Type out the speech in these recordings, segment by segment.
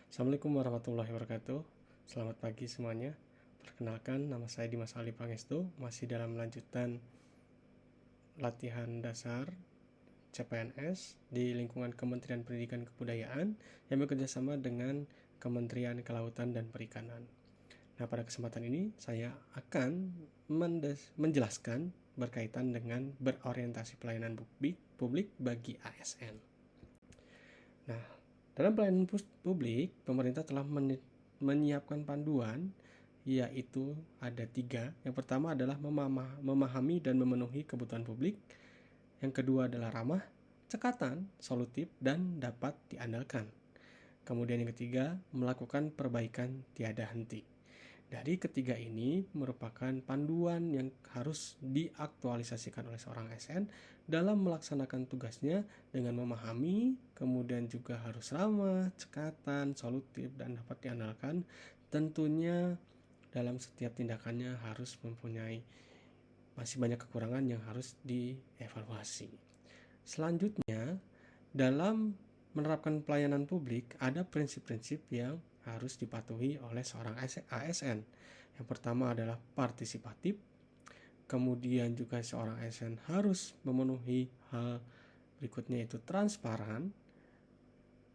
Assalamualaikum warahmatullahi wabarakatuh. Selamat pagi semuanya. Perkenalkan, nama saya Dimas Ali Pangestu, masih dalam lanjutan latihan dasar CPNS di lingkungan Kementerian Pendidikan Kebudayaan yang bekerjasama dengan Kementerian Kelautan dan Perikanan. Nah, pada kesempatan ini saya akan menjelaskan berkaitan dengan berorientasi pelayanan publik bagi ASN. Nah, dalam pelayanan publik, pemerintah telah menyiapkan panduan, yaitu ada 3. Yang pertama adalah memahami dan memenuhi kebutuhan publik. Yang kedua adalah ramah, cekatan, solutif, dan dapat diandalkan. Kemudian yang ketiga, melakukan perbaikan tiada henti. Dari ketiga ini merupakan panduan yang harus diaktualisasikan oleh seorang ASN dalam melaksanakan tugasnya dengan memahami, kemudian juga harus ramah, cekatan, solutif, dan dapat diandalkan. Tentunya dalam setiap tindakannya harus mempunyai masih banyak kekurangan yang harus dievaluasi. Selanjutnya, dalam menerapkan pelayanan publik ada prinsip-prinsip yang harus dipatuhi oleh seorang ASN. Yang pertama adalah partisipatif. Kemudian juga seorang ASN harus memenuhi hal berikutnya, yaitu transparan,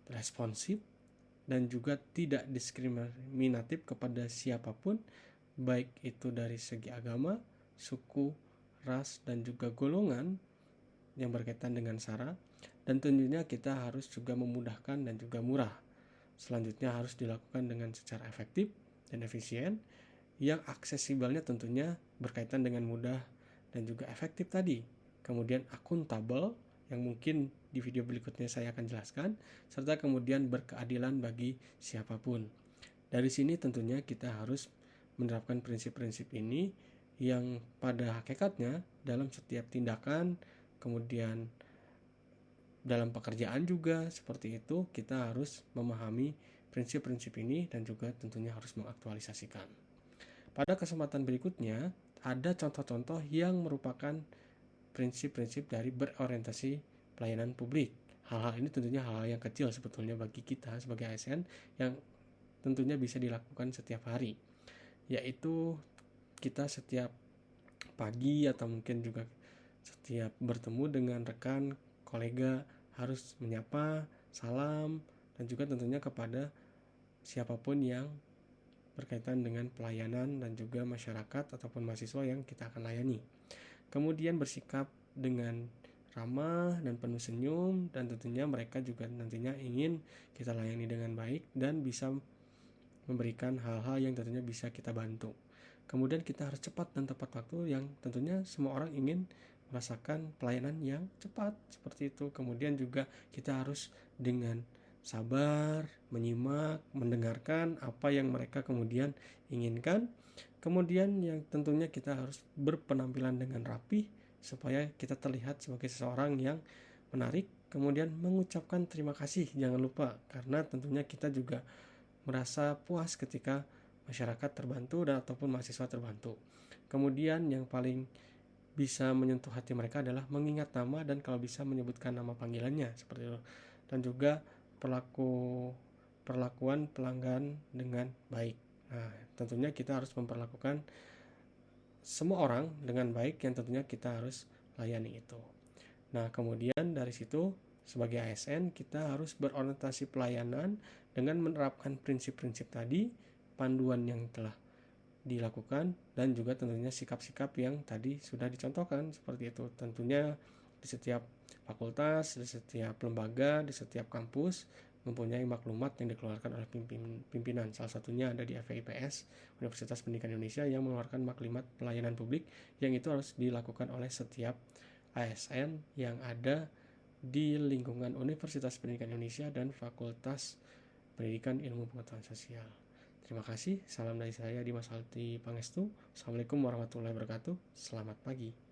responsif, dan juga tidak diskriminatif kepada siapapun, baik itu dari segi agama, suku, ras, dan juga golongan yang berkaitan dengan SARA. Dan tentunya kita harus juga memudahkan dan juga murah. Selanjutnya harus dilakukan dengan secara efektif dan efisien, yang aksesibelnya tentunya berkaitan dengan mudah dan juga efektif tadi. Kemudian akuntabel, yang mungkin di video berikutnya saya akan jelaskan, serta kemudian berkeadilan bagi siapapun. Dari sini tentunya kita harus menerapkan prinsip-prinsip ini yang pada hakikatnya dalam setiap tindakan, kemudian dalam pekerjaan juga seperti itu, kita harus memahami prinsip-prinsip ini dan juga tentunya harus mengaktualisasikan. Pada kesempatan berikutnya, ada contoh-contoh yang merupakan prinsip-prinsip dari berorientasi pelayanan publik. Hal-hal ini tentunya hal-hal yang kecil sebetulnya bagi kita sebagai ASN yang tentunya bisa dilakukan setiap hari, yaitu kita setiap pagi atau mungkin juga setiap bertemu dengan rekan, kolega, harus menyapa, salam, dan juga tentunya kepada siapapun yang berkaitan dengan pelayanan dan juga masyarakat ataupun mahasiswa yang kita akan layani. Kemudian bersikap dengan ramah dan penuh senyum, dan tentunya mereka juga nantinya ingin kita layani dengan baik dan bisa memberikan hal-hal yang tentunya bisa kita bantu. Kemudian kita harus cepat dan tepat waktu, yang tentunya semua orang ingin merasakan pelayanan yang cepat seperti itu. Kemudian juga kita harus dengan sabar menyimak, mendengarkan apa yang mereka kemudian inginkan. Kemudian yang tentunya kita harus berpenampilan dengan rapi supaya kita terlihat sebagai seseorang yang menarik. Kemudian mengucapkan terima kasih, jangan lupa, karena tentunya kita juga merasa puas ketika masyarakat terbantu dan ataupun mahasiswa terbantu. Kemudian yang paling bisa menyentuh hati mereka adalah mengingat nama dan kalau bisa menyebutkan nama panggilannya seperti itu. Dan juga perlakuan pelanggan dengan baik. Nah, tentunya kita harus memperlakukan semua orang dengan baik yang tentunya kita harus layani itu. Nah, kemudian dari situ sebagai ASN kita harus berorientasi pelayanan dengan menerapkan prinsip-prinsip tadi, panduan yang telah dilakukan, dan juga tentunya sikap-sikap yang tadi sudah dicontohkan seperti itu. Tentunya di setiap fakultas, di setiap lembaga, di setiap kampus mempunyai maklumat yang dikeluarkan oleh pimpinan. Salah satunya ada di FIPS, Universitas Pendidikan Indonesia, yang mengeluarkan maklumat pelayanan publik yang itu harus dilakukan oleh setiap ASN yang ada di lingkungan Universitas Pendidikan Indonesia dan Fakultas Pendidikan Ilmu Pengetahuan Sosial. Terima kasih. Salam dari saya Dimas Ali Pangestu. Assalamualaikum warahmatullahi wabarakatuh. Selamat pagi.